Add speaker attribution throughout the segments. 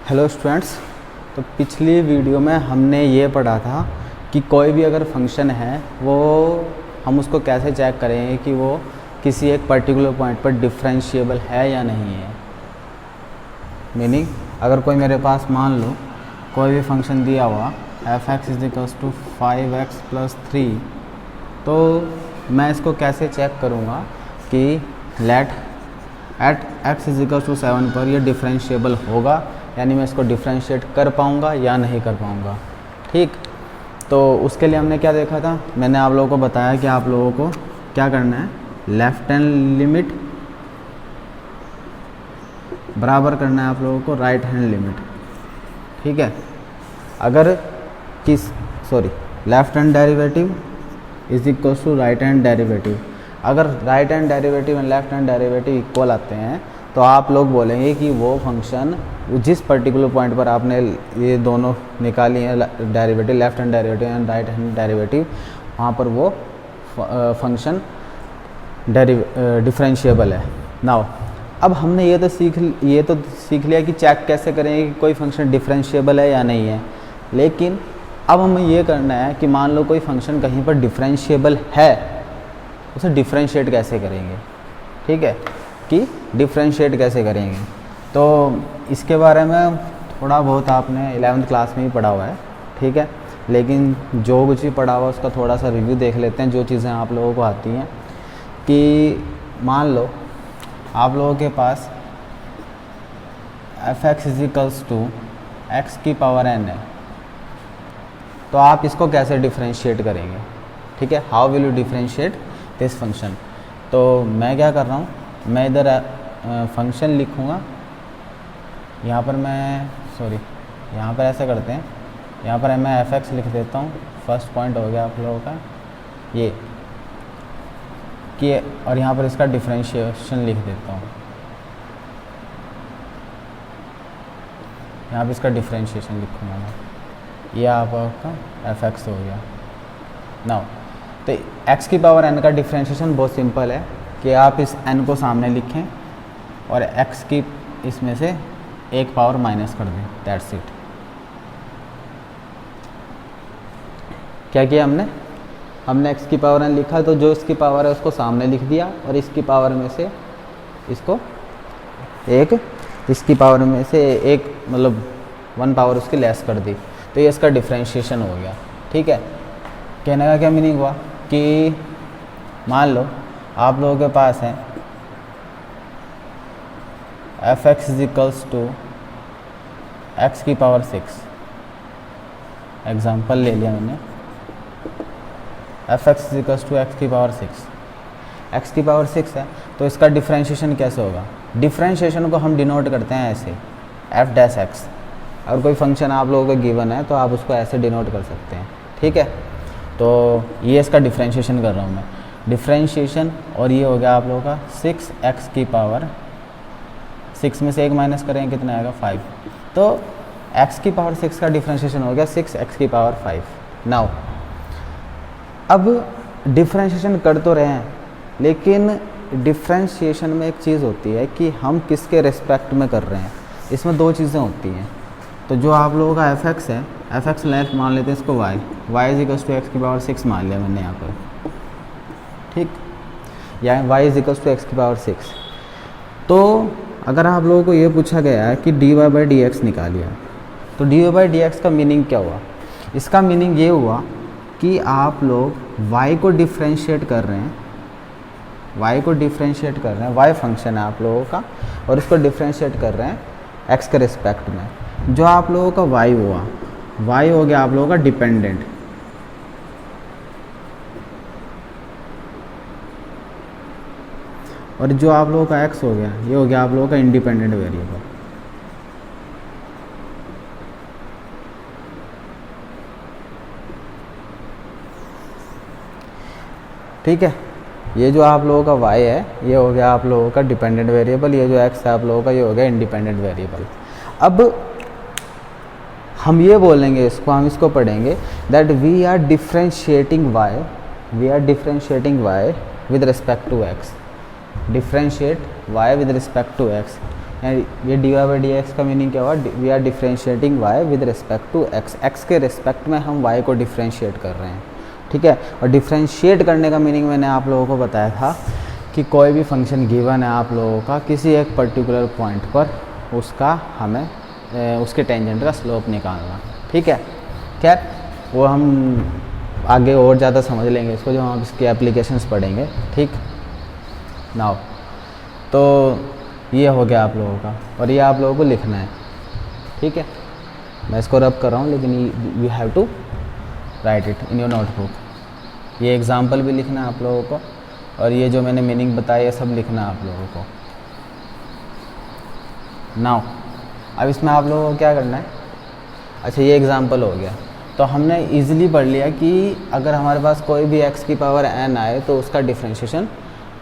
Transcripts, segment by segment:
Speaker 1: Hello students. तो पिछली video में हमने ये पढ़ा था कि कोई भी अगर फंक्शन है वो हम उसको कैसे चेक करेंगे कि वो किसी एक पर्टिकुलर पॉइंट पर डिफरेंशिएबल है या नहीं है। मीनिंग अगर कोई मेरे पास मान लो कोई भी फंक्शन दिया हुआ f(x = 5x + 3), तो मैं इसको कैसे चेक करूँगा कि लेट एट x = 7 पर ये डिफरेंशिएबल होगा, यानी मैं इसको डिफरेंशिएट कर पाऊँगा या नहीं कर पाऊँगा। ठीक, तो उसके लिए हमने क्या देखा था, मैंने आप लोगों को बताया कि आप लोगों को क्या करना है, लेफ्ट हैंड लिमिट बराबर करना है आप लोगों को राइट हैंड लिमिट। ठीक है, अगर left hand derivative = right hand derivative, अगर right hand derivative and left hand derivative equal आते हैं तो आप लोग बोलेंगे कि वो फंक्शन जिस पर्टिकुलर पॉइंट पर आपने ये दोनों निकाली हैं derivative, left hand derivative and right hand derivative, वहाँ पर वो फंक्शन डिफरेंशिएबल है। नाउ अब हमने ये तो सीख लिया कि चेक कैसे करेंगे कि कोई फंक्शन डिफरेंशिएबल है या नहीं है। लेकिन अब हमें ये करना है कि मान लो कोई फंक्शन कहीं पर डिफरेंशिएबल है, उसे डिफरेंशिएट कैसे करेंगे। ठीक है, कि डिफरेंशिएट कैसे करेंगे, तो इसके बारे में थोड़ा बहुत आपने 11th क्लास में ही पढ़ा हुआ है। ठीक है, लेकिन जो कुछ भी पढ़ा हुआ उसका थोड़ा सा रिव्यू देख लेते हैं, जो चीज़ें आप लोगों को आती हैं। कि मान लो आप लोगों के पास f(x = x⁴n) है, तो आप इसको कैसे डिफरेंशिएट करेंगे। ठीक है, how will you differentiate this function. तो मैं क्या कर रहा हूँ, मैं इधर फंक्शन लिखूँगा, यहाँ पर ऐसे करते हैं, यहाँ पर मैं f(x) लिख देता हूँ। फर्स्ट पॉइंट हो गया आप लोगों का ये कि, और यहाँ पर इसका डिफरेंशिएशन लिख देता हूँ, यहाँ पर इसका डिफरेंशिएशन लिखूँगा मैं, ये आपका f(x) हो गया। नाउ तो x⁴n का डिफरेंशिएशन बहुत सिंपल है कि आप इस n को सामने लिखें और x की इसमें से एक पावर माइनस कर दें, दैट्स इट। क्या किया हमने x⁴n लिखा, तो जो इसकी पावर है उसको सामने लिख दिया और इसकी पावर में से इसकी पावर में से एक मतलब 1 पावर उसकी लेस कर दी, तो ये इसका डिफरेंशिएशन हो गया। ठीक है, कहने का क्या मीनिंग हुआ कि मान लो आप लोगों के पास है f(x) = x⁴ एग्जाम्पल ले लिया मैंने, f(x) = x⁴ है, तो इसका डिफरेंशिएशन कैसे होगा। डिफरेंशिएशन को हम डिनोट करते हैं ऐसे f'(x)। अगर कोई फंक्शन आप लोगों को गिवन है तो आप उसको ऐसे डिनोट कर सकते हैं। ठीक है, तो ये इसका डिफरेंशिएशन कर रहा हूँ मैं, डिफरेंशिएशन, और ये हो गया आप लोगों का 6x⁴, 6 में से 1 माइनस करें कितना आएगा 5, तो x⁴ का डिफरेंशिएशन हो गया 6x⁴। नाउ अब डिफरेंशिएशन कर तो रहे हैं, लेकिन डिफरेंशिएशन में एक चीज़ होती है कि हम किसके रिस्पेक्ट में कर रहे हैं। इसमें दो चीज़ें होती हैं। तो जो आप लोगों का f(x) है, f(x) लेफ्ट मान लेते हैं इसको y = x⁴ मान लिया मैंने यहाँ पर। ठीक, या y = x⁴। तो अगर आप लोगों को ये पूछा गया है कि dy/dx निकालिए, तो dy/dx का मीनिंग क्या हुआ। इसका मीनिंग ये हुआ कि आप लोग y को डिफरेंशिएट कर रहे हैं, y फंक्शन है आप लोगों का, और इसको डिफरेंशिएट कर रहे हैं x के रिस्पेक्ट में। जो आप लोगों का y हो गया आप लोगों का डिपेंडेंट, और जो आप लोगों का x हो गया ये हो गया आप लोगों का इंडिपेंडेंट वेरिएबल। ठीक है, ये जो आप लोगों का y है ये हो गया आप लोगों का डिपेंडेंट वेरिएबल, ये जो x है आप लोगों का ये हो गया इंडिपेंडेंट वेरिएबल। अब हम ये बोलेंगे हम इसको पढ़ेंगे that we are differentiating y with respect to x। Differentiate y with respect to x ये d y by d x का मीनिंग क्या हुआ, we are differentiating y with respect to x, x के रिस्पेक्ट में हम Y को differentiate कर रहे हैं, ठीक है। और डिफ्रेंशिएट करने का मीनिंग मैंने आप लोगों को बताया था कि कोई भी फंक्शन गिवन है आप लोगों का किसी एक पर्टिकुलर पॉइंट पर, उसका हमें उसके टेंजेंट का स्लोप निकालना, ठीक है। खैर वो हम आगे और ज़्यादा समझ लेंगे इसको जब हम इसके एप्लीकेशंस पढ़ेंगे, ठीक। नाउ तो ये हो गया आप लोगों का, और ये आप लोगों को लिखना है, ठीक है। मैं इसको रब कर रहा हूँ लेकिन you have to write it in your notebook. ये एग्जांपल भी लिखना है आप लोगों को, और ये जो मैंने मीनिंग बताया ये सब लिखना है आप लोगों को। नाउ अब इसमें आप लोगों को क्या करना है, अच्छा ये एग्जांपल हो गया, तो हमने इजीली पढ़ लिया कि अगर हमारे पास कोई भी x की पावर n आए तो उसका डिफ्रेंशिएशन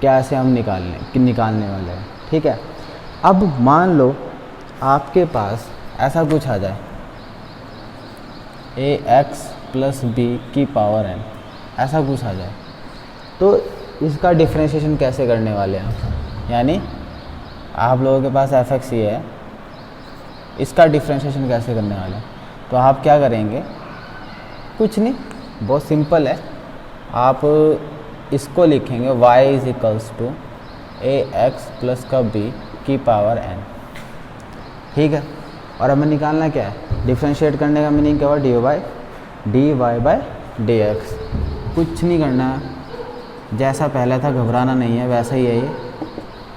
Speaker 1: कैसे हम निकालने वाले हैं, ठीक है। अब मान लो आपके पास ऐसा कुछ आ जाए ax प्लस बी की पावर n, ऐसा कुछ आ जाए, तो इसका डिफ्रेंशिएशन कैसे करने वाले हैं। यानी आप लोगों के पास fx ये है, इसका डिफ्रेंशिएशन कैसे करने वाले हैं, तो आप क्या करेंगे, कुछ नहीं, बहुत सिंपल है। आप इसको लिखेंगे y is equals to a x plus का b की पावर n, ठीक है। और हमें निकालना क्या है, डिफ्रेंशिएट करने का मीनिंग क्या हुआ, d y by d x. कुछ नहीं करना है, जैसा पहले था घबराना नहीं है, वैसा ही है ये।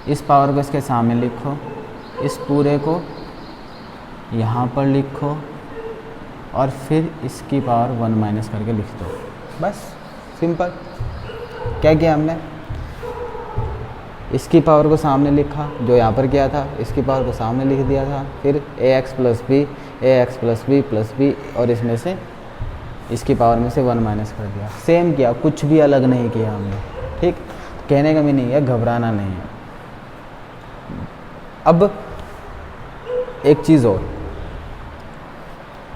Speaker 1: इस पावर को इसके सामने लिखो, इस पूरे को यहाँ पर लिखो, और फिर इसकी पावर 1 माइनस करके लिख दो, बस सिंपल। क्या किया हमने, इसकी पावर को सामने लिखा जो यहाँ पर किया था, इसकी पावर को सामने लिख दिया था, फिर a x plus b plus b, और इसमें से इसकी पावर में से 1 माइनस कर दिया। सेम किया, कुछ भी अलग नहीं किया हमने, ठीक। कहने का मीनिंग है घबराना नहीं है। अब एक चीज़ और,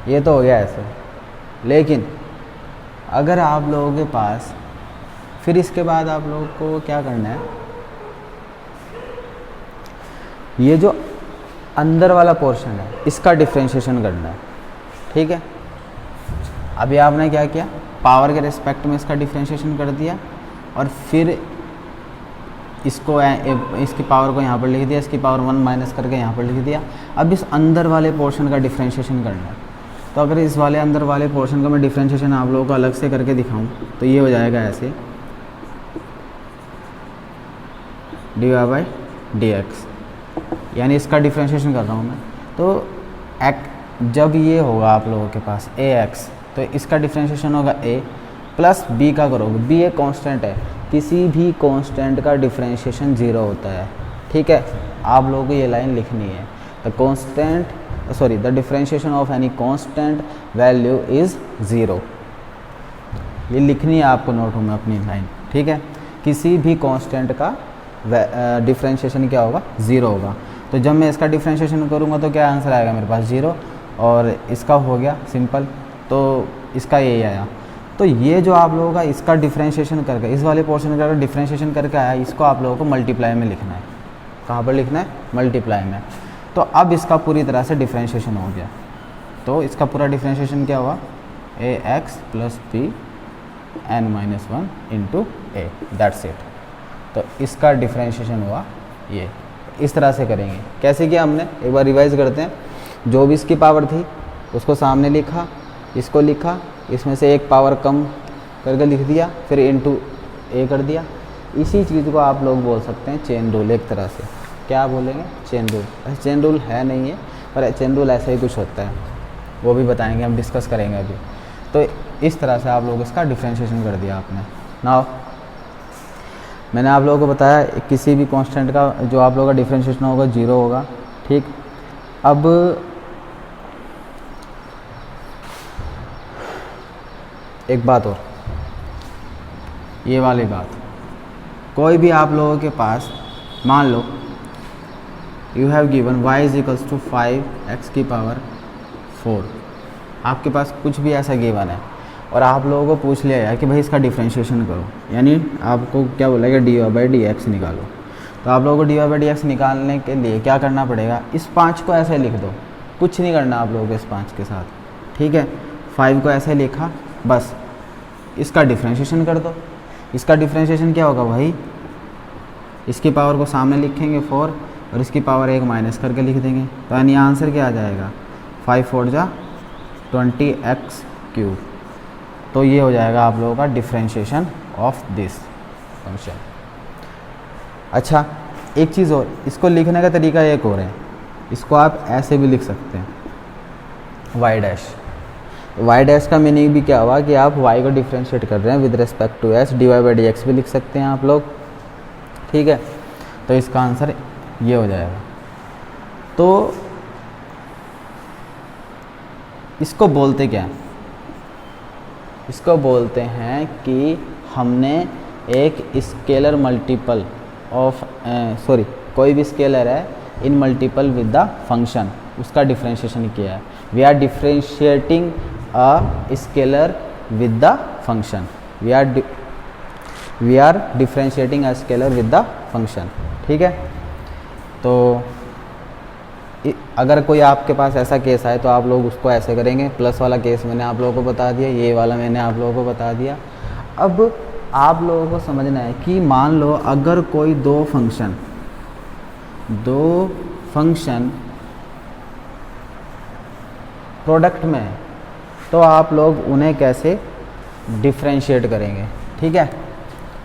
Speaker 1: ये तो हो गया ऐसे, लेकिन अगर आप लोगों के पास फिर इसके बाद आप लोगों को क्या करना है, ये जो अंदर वाला पोर्शन है इसका डिफ्रेंशिएशन करना है, ठीक है। अभी आपने क्या किया, पावर के रिस्पेक्ट में इसका डिफ्रेंशिएशन कर दिया, और फिर इसको इसकी पावर को यहाँ पर लिख दिया, इसकी पावर 1 माइनस करके यहाँ पर लिख दिया। अब इस अंदर वाले पोर्शन का डिफ्रेंशिएशन करना है, तो अगर इस वाले अंदर वाले पोर्शन का मैं डिफ्रेंशिएशन आप लोगों को अलग से करके दिखाऊं तो ये हो जाएगा ऐसे, d y by d x, यानी इसका डिफ्रेंशिएशन कर रहा हूँ मैं। तो जब ये होगा आप लोगों के पास ए एक्स, तो इसका डिफ्रेंशिएशन होगा ए प्लस बी का करोगे, बी एक कांस्टेंट है, किसी भी कांस्टेंट का डिफ्रेंशिएशन 0 होता है, ठीक है। आप लोगों को ये लाइन लिखनी है, the differentiation of any constant value is 0। ये लिखनी है आपको नोटों में अपनी लाइन, ठीक है। किसी भी कांस्टेंट का डिफ्रेंशिएशन क्या होगा, 0 होगा। तो जब मैं इसका डिफ्रेंशिएशन करूँगा तो क्या आंसर आएगा मेरे पास, 0, और इसका हो गया सिंपल, तो इसका यही आया। तो ये जो आप लोगों का इसका डिफ्रेंशिएशन करके, इस वाले पोर्शन का डिफ्रेंशिएशन करके आया, इसको आप लोगों को मल्टीप्लाई में लिखना है। कहाँ पर लिखना है, मल्टीप्लाई में। तो अब इसका पूरी तरह से डिफ्रेंशिएशन हो गया, तो इसका पूरा डिफ्रेंशिएशन क्या हुआ, a x plus b n minus 1 into a, that's it. तो इसका डिफ्रेंशिएशन हुआ ये, इस तरह से करेंगे। कैसे किया हमने, एक बार रिवाइज करते हैं। जो भी इसकी पावर थी उसको सामने लिखा, इसको लिखा, इसमें से एक पावर कम करके लिख दिया, फिर इंटू ए कर दिया। इसी चीज़ को आप लोग बोल सकते हैं चेन रूल, एक तरह से। क्या बोलेंगे, चेन रूल। ऐसे चेन रूल है नहीं है, पर चेन रूल ऐसा ही कुछ होता है, वो भी बताएंगे, हम डिस्कस करेंगे अभी। तो इस तरह से आप लोग इसका डिफ्रेंशिएशन कर दिया आपने। नाउ मैंने आप लोगों को बताया किसी भी कांस्टेंट का जो आप लोगों का डिफ्रेंशिएशन होगा 0 होगा, ठीक। अब एक बात और, ये वाली बात, कोई भी आप लोगों के पास मान लो you have given y is equals to 5x की पावर 4, आपके पास कुछ भी ऐसा गिवन है और आप लोगों को पूछ लिया यार कि भाई इसका डिफ्रेंशिएशन करो, यानी आपको क्या बोला कि d y by d x निकालो। तो आप लोगों को d y by d x निकालने के लिए क्या करना पड़ेगा, इस 5 को ऐसे लिख दो, कुछ नहीं करना आप लोगों को इस 5 के साथ, ठीक है। 5 को ऐसे लिखा, बस इसका डिफ्रेंशिएशन कर दो। इसका डिफ्रेंशिएशन क्या होगा भाई, इसकी पावर को सामने लिखेंगे 4 और इसकी पावर 1 माइनस करके लिख देंगे, तो यानी आंसर क्या आ जाएगा 5 4 जा 20x³। तो ये हो जाएगा आप लोगों का डिफ्रेंशिएशन ऑफ दिस फंक्शन। अच्छा एक चीज़ और, इसको लिखने का तरीका एक और है, इसको आप ऐसे भी लिख सकते हैं वाई डैश। वाई डैश का मीनिंग भी क्या हुआ कि आप y को डिफ्रेंशिएट कर रहे हैं with respect to s, d y by d x भी लिख सकते हैं आप लोग, ठीक है। तो इसका आंसर ये हो जाएगा। तो इसको बोलते क्या हैं, इसको बोलते हैं कि हमने एक स्केलर मल्टीपल ऑफ कोई भी स्केलर है in multiple with the function, उसका डिफ्रेंशिएशन किया है। We are differentiating a scalar with the function, we are differentiating a scalar with the function, ठीक है। तो अगर कोई आपके पास ऐसा केस आए तो आप लोग उसको ऐसे करेंगे। प्लस वाला केस मैंने आप लोगों को बता दिया, ये वाला मैंने आप लोगों को बता दिया। अब आप लोगों को समझना है कि मान लो अगर कोई दो फंक्शन प्रोडक्ट में है तो आप लोग उन्हें कैसे डिफ्रेंशिएट करेंगे, ठीक है।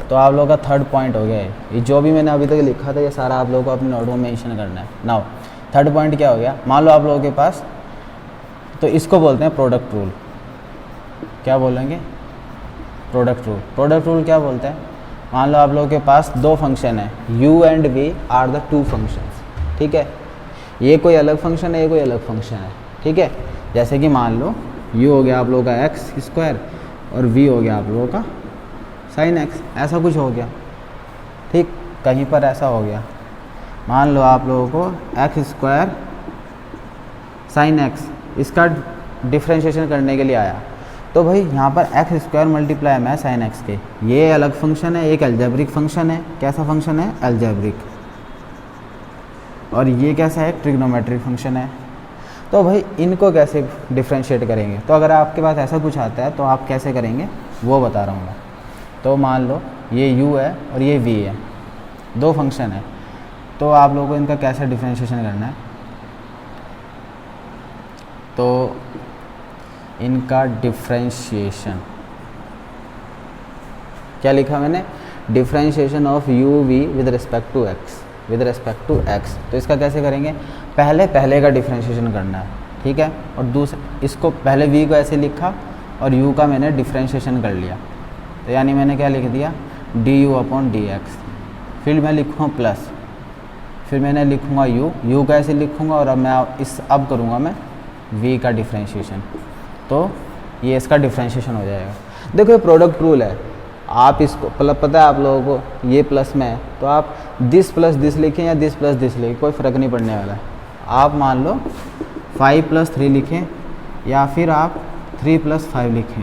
Speaker 1: तो आप लोगों का थर्ड पॉइंट हो गया है, ये जो भी मैंने अभी तक लिखा था ये सारा आप लोगों को अपने नोट में मेंशन करना है। नाउ थर्ड पॉइंट क्या हो गया, मान लो आप लोगों के पास, तो इसको बोलते हैं प्रोडक्ट रूल। क्या बोलेंगे, प्रोडक्ट रूल। प्रोडक्ट रूल क्या बोलते हैं, मान लो आप लोगों के पास दो फंक्शन है, u and v are the two functions, ठीक है। ये कोई अलग फंक्शन है, ये कोई अलग फंक्शन है, ठीक है। जैसे कि मान लो u हो गया आप लोगों का x² और v हो गया आप लोगों का sin x, ऐसा कुछ हो गया, ठीक। कहीं पर ऐसा हो गया, मान लो आप लोगों को x² sin x, इसका डिफ्रेंशिएशन करने के लिए आया, तो भाई यहाँ पर x² मल्टीप्लाई में sin x के, ये अलग फंक्शन है, एक अलजेब्रिक फंक्शन है। कैसा फंक्शन है, अलजेब्रिक। और ये कैसा है, ट्रिग्नोमेट्रिक फंक्शन है। तो भाई इनको कैसे डिफ्रेंशिएट करेंगे, तो अगर आपके पास ऐसा कुछ आता है तो आप कैसे करेंगे वो बता रहा हूँ मैं। तो मान लो ये u है और ये v है, दो फंक्शन है, तो आप लोगों को इनका कैसे डिफ्रेंशिएशन करना है, तो इनका डिफ्रेंशिएशन क्या लिखा मैंने, differentiation of u v with respect to x, with respect to x। तो इसका कैसे करेंगे, पहले का डिफ्रेंशिएशन करना है, ठीक है। और दूसरे, इसको पहले v को ऐसे लिखा और u का मैंने डिफ्रेंशिएशन कर लिया, तो यानी मैंने क्या लिख दिया, du/dx। फिर मैं लिखूँगा प्लस, फिर मैंने लिखूँगा u का ऐसे लिखूँगा, और अब मैं अब करूँगा मैं v का डिफ्रेंशिएशन, तो ये इसका डिफ्रेंशिएशन हो जाएगा। देखो ये प्रोडक्ट रूल है, आप इसको पता है आप लोगों को ये प्लस में है, तो आप दिस प्लस दिस लिखें या दिस प्लस दिस लिखें, कोई फ़र्क नहीं पड़ने वाला है। आप मान लो 5 + 3 लिखें या फिर आप 3 + 5 लिखें,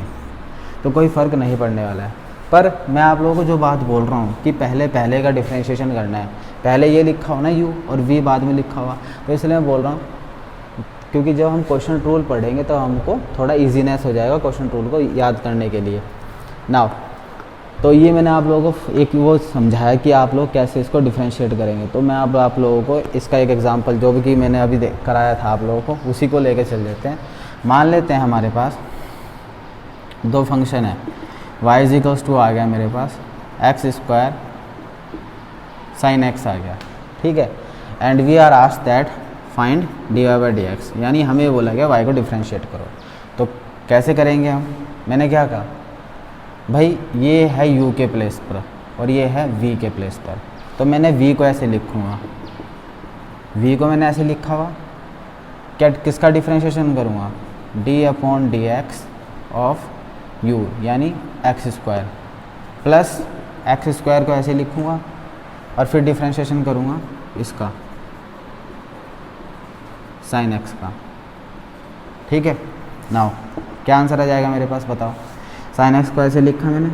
Speaker 1: तो कोई फ़र्क नहीं पड़ने वाला है। पर मैं आप लोगों को जो बात बोल रहा हूँ कि पहले का डिफ्रेंशिएशन करना है, पहले ये लिखा हो ना u और v बाद में लिखा हुआ, तो इसलिए मैं बोल रहा हूँ, क्योंकि जब हम क्वेश्चन रूल पढ़ेंगे तो हमको थोड़ा इजीनेस हो जाएगा क्वेश्चन रूल को याद करने के लिए। नाउ तो ये मैंने आप लोगों को एक वो समझाया कि आप लोग कैसे इसको डिफ्रेंशिएट करेंगे। तो मैं अब आप लोगों को इसका एक एग्जांपल जो भी कि मैंने अभी कराया था आप लोगों को, उसी को लेके चल लेते हैं। मान लेते हैं हमारे पास दो फंक्शन है, y = आ गया मेरे पास, x² sin x आ गया, ठीक है। And we are asked that find dy/dx, यानी हमें बोला गया y को डिफ्रेंशिएट करो। तो कैसे करेंगे हम, मैंने क्या कहा भाई, ये है u के प्लेस पर और ये है v के प्लेस पर, तो मैंने v को ऐसे लिखूँगा, v को मैंने ऐसे लिखा हुआ, क्या किसका डिफ्रेंशिएशन करूँगा, d/dx ऑफ u यानी x² प्लस x² को ऐसे लिखूँगा और फिर डिफ्रेंशिएशन करूँगा इसका sin x का, ठीक है। नाउ क्या आंसर आ जाएगा मेरे पास, बताओ। sin x को ऐसे लिखा मैंने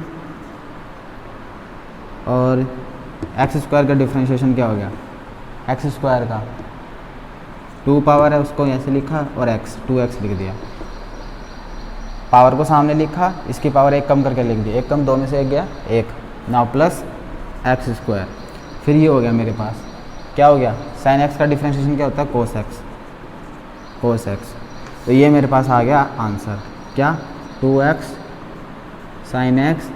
Speaker 1: और एक्स स्क्वायर का डिफ्रेंशिएशन क्या हो गया, एक्स स्क्वायर का 2 पावर है उसको ऐसे लिखा और एक्स 2x लिख दिया, पावर को सामने लिखा, इसकी पावर 1 कम करके लिख दी, 1 कम 2 में से 1 गया 1, नाउ प्लस एक्स स्क्वायर। फिर ये हो गया मेरे पास क्या हो गया, साइन एक्स का डिफ्रेंशिएशन क्या होता है, कोस एक्स, कोस एक्स। तो ये मेरे पास आ गया आंसर क्या, 2x sine x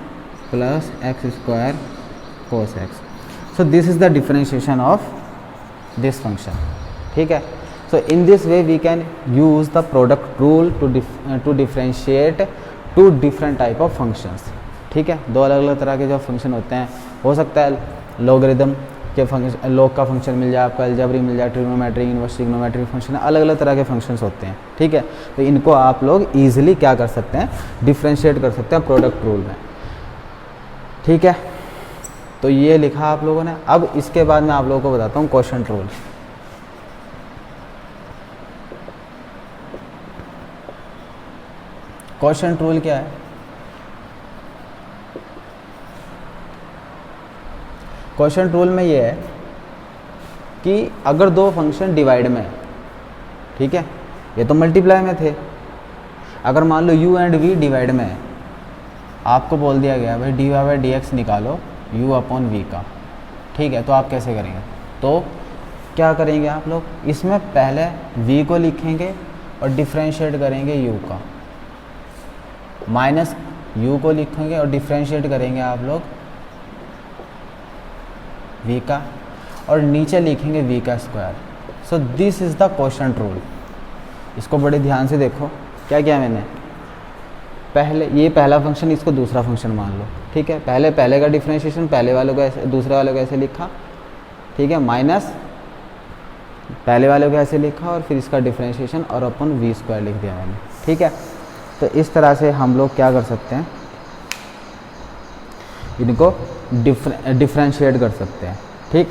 Speaker 1: plus x square cos x. So this is the differentiation of this function, ठीक है। So in this way we can use the product rule to differentiate two different type of functions, ठीक है। दो अलग अलग तरह के जो फंक्शन होते हैं, हो सकता है लॉगरिदम के फंक्शन, लॉग का फंक्शन मिल जाए आपका, अलजेब्रिक मिल जाए, ट्रिग्नोमेट्रिक, इनवर्स ट्रिग्नोमेट्रिक फंक्शन, अलग अलग तरह के फंक्शंस होते हैं, ठीक है। तो इनको आप लोग ईजिली क्या कर सकते हैं, डिफ्रेंशिएट कर सकते हैं प्रोडक्ट रूल में, ठीक है। तो ये लिखा आप लोगों ने। अब इसके बाद मैं आप लोगों को बताता हूँ क्वोशिएंट रूल। क्वोशिएंट रूल क्या है, क्वोशिएंट रूल में ये है कि अगर दो फंक्शन डिवाइड में है, ठीक है, ये तो मल्टीप्लाई में थे, अगर मान लो u एंड v डिवाइड में है, आपको बोल दिया गया भाई dy बाई डी एक्स निकालो u अपॉन v का, ठीक है। तो आप कैसे करेंगे, तो क्या करेंगे आप लोग, इसमें पहले v को लिखेंगे और डिफ्रेंशिएट करेंगे u का, माइनस u को लिखेंगे और डिफ्रेंशिएट करेंगे आप लोग v का, और नीचे लिखेंगे v का square. So this is the quotient rule. इसको बड़े ध्यान से देखो, क्या किया मैंने, पहले ये पहला फंक्शन, इसको दूसरा फंक्शन मान लो, ठीक है। पहले का डिफ्रेंशिएशन पहले वालों को ऐसे, दूसरे वालों को ऐसे लिखा, ठीक है, माइनस पहले वालों को ऐसे लिखा और फिर इसका डिफ्रेंशिएशन और अपन v स्क्वायर लिख दिया मैंने, ठीक है। तो इस तरह से हम लोग क्या कर सकते हैं, इनको डिफ्रेंशिएट कर सकते हैं, ठीक।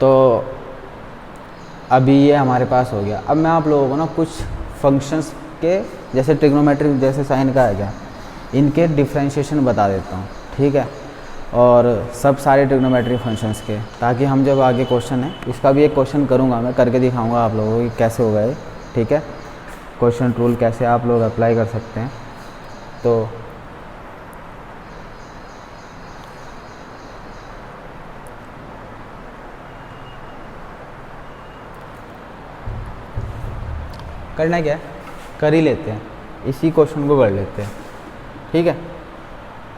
Speaker 1: तो अभी ये हमारे पास हो गया। अब मैं आप लोगों को ना कुछ फंक्शंस के, जैसे ट्रिग्नोमेट्रिक, जैसे साइन का है क्या, इनके डिफ्रेंशिएशन बता देता हूँ, ठीक है, और सब सारे ट्रिग्नोमेट्रिक फंक्शंस के, ताकि हम जब आगे क्वेश्चन है, इसका भी एक क्वेश्चन करूँगा मैं, करके दिखाऊँगा आप लोगों को कि कैसे होगा ये, ठीक है, क्वोशिएंट रूल कैसे आप लोग अप्लाई कर सकते हैं। तो करना क्या है, कर ही लेते हैं, इसी क्वेश्चन को कर लेते हैं, ठीक है।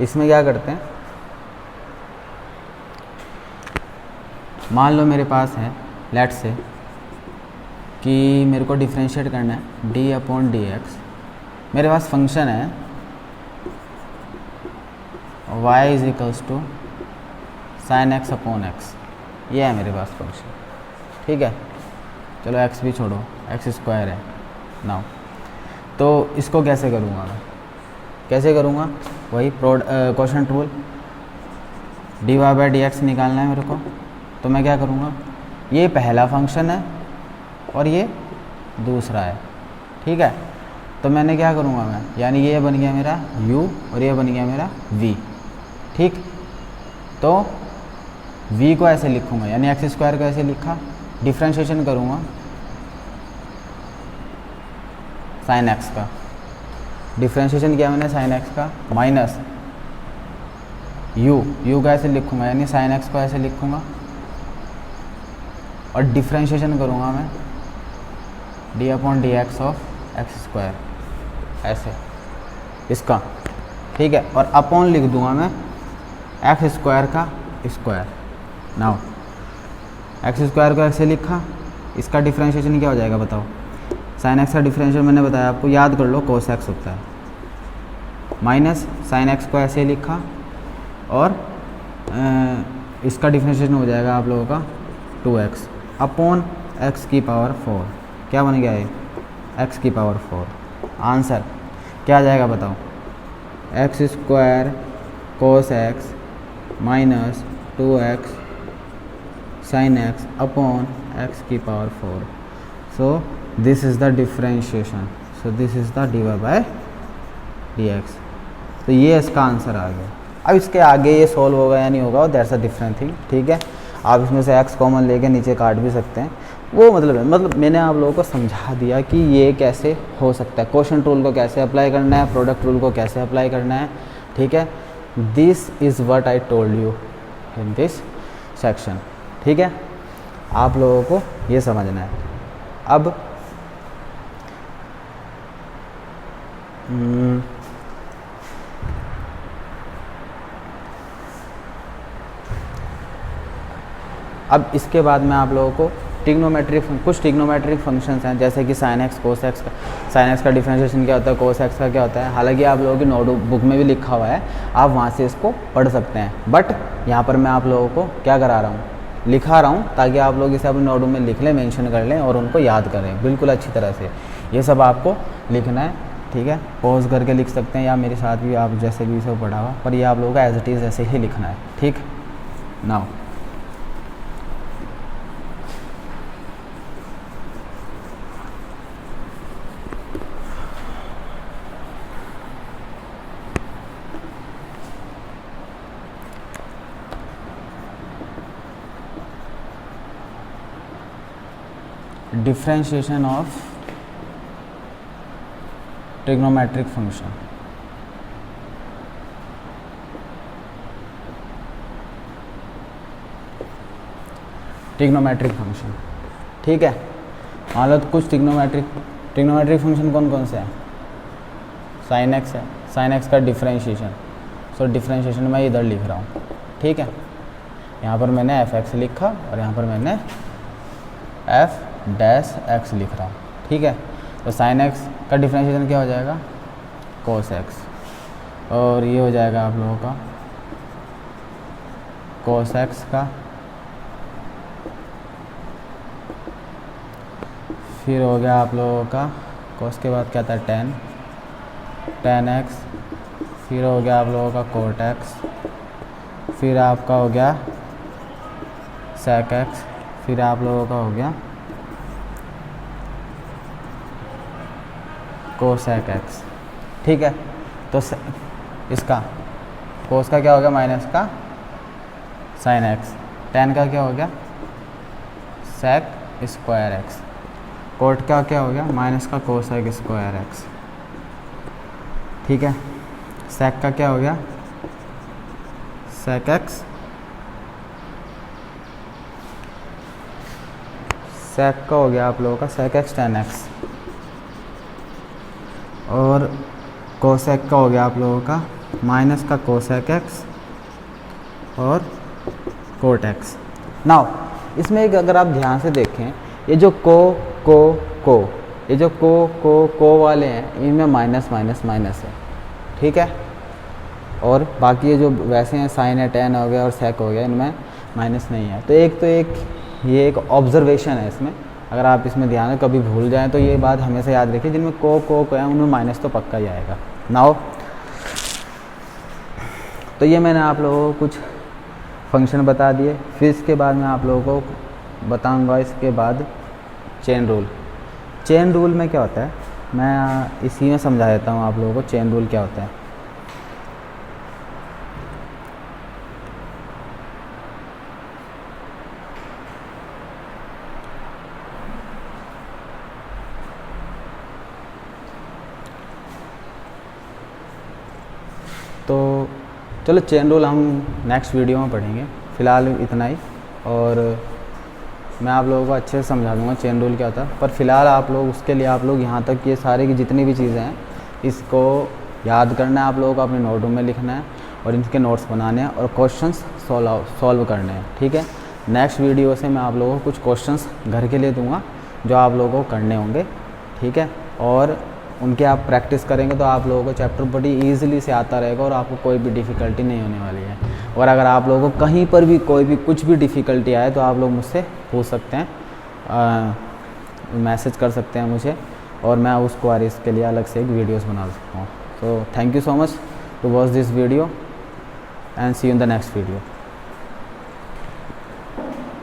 Speaker 1: इसमें क्या करते हैं, मान लो मेरे पास है, लेट से कि मेरे को डिफ्रेंशिएट करना है d अपॉन डी एक्स, मेरे पास फंक्शन है y is equals to sine x upon x, ये है मेरे पास फंक्शन, ठीक है। चलो x भी छोड़ो, एक्स स्क्वायर है नाउ। तो इसको कैसे करूँगा मैं, कैसे करूँगा, वही quotient rule, dy by d x निकालना है मेरे को। तो मैं क्या करूँगा, ये पहला फंक्शन है और ये दूसरा है, ठीक है। तो मैंने क्या करूँगा मैं, यानी ये बन गया मेरा u और ये बन गया मेरा v, ठीक। तो v को ऐसे लिखूँगा, यानी एक्स स्क्वायर को ऐसे लिखा, डिफ्रेंशिएशन करूँगा साइन एक्स का, डिफ्रेंशिएशन किया मैंने साइन एक्स का, माइनस u का ऐसे लिखूँगा, यानी साइन एक्स को ऐसे लिखूँगा, और डिफ्रेंशिएशन करूँगा मैं d upon d x of x square, ऐसे इसका, ठीक है। और अपॉन लिख दूंगा मैं एक्स स्क्वायर का स्क्वायर। नाउ एक्स स्क्वायर को ऐसे लिखा, इसका डिफ्रेंशिएशन क्या हो जाएगा बताओ, साइन एक्स का डिफ्रेंशिएशन मैंने बताया आपको, याद कर लो, कोस एक्स होता है, माइनस साइन एक्स को ऐसे लिखा और इसका डिफ्रेंशिएशन हो जाएगा आप लोगों का 2x अपॉन एक्स की पावर 4, क्या बन गया ये, एक्स की पावर 4। आंसर क्या आ जाएगा बताओ, x square cos x minus 2x sine x upon x की power 4। So this is the differentiation, so this is the dy by dx। तो ये इसका आंसर आ गया। अब इसके आगे ये सॉल्व होगा या नहीं होगा, दैट्स अ डिफरेंट थिंग, ठीक है। आप इसमें से x कॉमन लेके नीचे काट भी सकते हैं, वो मतलब मैंने आप लोगों को समझा दिया कि ये कैसे हो सकता है, क्वोशंट रूल को कैसे अप्लाई करना है, प्रोडक्ट रूल को कैसे अप्लाई करना है, ठीक है। This is what I told you in this section, ठीक है। आप लोगों को ये समझना है। अब इसके बाद में आप लोगों को कुछ टिग्नोमेट्रिक फंक्शंस हैं, जैसे कि साइन एक्स कोस एक्स का। साइन एक्स का डिफरेंशिएशन क्या होता है, कोस एक्स का क्या होता है। हालांकि आप लोगों की नोट बुक में भी लिखा हुआ है, आप वहाँ से इसको पढ़ सकते हैं, बट यहाँ पर मैं आप लोगों को क्या करा रहा हूँ, लिखा रहा हूँ, ताकि आप लोग इसे अपने नोट बुक में लिख लें, मेंशन कर लें और उनको याद करें बिल्कुल अच्छी तरह से। ये सब आपको लिखना है, ठीक है। पॉज करके लिख सकते हैं या मेरे साथ भी आप जैसे भी इसे पढ़ा हुआ, पर ये आप लोगों का एज इट इज़ ऐसे ही लिखना है, ठीक। Now differentiation of trigonometric function। Trigonometric function, ठीक है। मान लो तो कुछ ट्रिग्नोमेट्रिक फंक्शन कौन कौन से हैं, साइन एक्स है, साइन एक्स का डिफरेंशिएशन, सो डिफरेंशिएशन मैं इधर लिख रहा हूँ, ठीक है। यहाँ पर मैंने एफ एक्स लिखा और यहाँ पर मैंने एफ डैश एक्स लिख रहा हूँ, ठीक है। तो साइन एक्स का डिफरेंशिएशन क्या हो जाएगा, कोस एक्स, और ये हो जाएगा आप लोगों का कोस एक्स का, फिर हो गया आप लोगों का कोस के बाद क्या था टेन एक्स, फिर हो गया आप लोगों का कोट एक्स, फिर आपका हो गया सेक एक्स, फिर आप लोगों का हो गया कोसेक एक्स, ठीक है। तो इसका कोस का क्या हो गया माइनस का साइन एक्स, टेन का क्या हो गया सेक स्क्वायर एक्स, कोट का क्या हो गया माइनस का कोसेक स्क्वायर एक्स, ठीक है। सेक का क्या हो गया सेक एक्स, सेक का हो गया आप लोगों का सेक एक्स टेन एक्स, और कोसेक का हो गया आप लोगों का माइनस का कोसेक एक्स और कोट एक्स। नाउ इसमें एक अगर आप ध्यान से देखें, ये जो ये जो को वाले हैं, इनमें माइनस माइनस माइनस है, ठीक है। और बाकी ये जो वैसे हैं साइन है, टेन हो गया और सेक हो गया, इनमें माइनस नहीं है। तो एक ये एक ऑब्जर्वेशन है इसमें, अगर आप इसमें ध्यान है कभी भूल जाएं तो ये बात हमेशा याद रखिए, जिनमें को है उनमें माइनस तो पक्का ही आएगा। नाउ तो ये मैंने आप लोगों को कुछ फंक्शन बता दिए, फिर इसके बाद मैं आप लोगों को बताऊंगा इसके बाद चेन रूल। चेन रूल में क्या होता है मैं इसी में समझा देता हूँ आप लोगों को चेन रूल क्या होता है। तो चलो चेन रूल हम नेक्स्ट वीडियो में पढ़ेंगे, फ़िलहाल इतना ही, और मैं आप लोगों को अच्छे से समझा दूंगा चेन रूल क्या होता है। पर फिलहाल आप लोग उसके लिए आप लोग यहाँ तक ये सारे की जितनी भी चीज़ें हैं इसको याद करना है, आप लोगों को अपने नोटबुक में लिखना है और इनके नोट्स बनाने हैं और क्वेश्चंस सॉल्व करने हैं, ठीक है। नेक्स्ट वीडियो से मैं आप लोगों को कुछ क्वेश्चंस घर के लिए दूंगा जो आप लोगों को करने होंगे, ठीक है। और उनके आप प्रैक्टिस करेंगे तो आप लोगों को चैप्टर बड़ी ईजिली से आता रहेगा और आपको कोई भी डिफ़िकल्टी नहीं होने वाली है। और अगर आप लोगों को कहीं पर भी कोई भी कुछ भी डिफ़िकल्टी आए तो आप लोग मुझसे पूछ सकते हैं, मैसेज कर सकते हैं मुझे, और मैं उसको और इसके लिए अलग से एक वीडियोस बना सकता हूँ। तो thank you so much to watch this video and see you in the next video.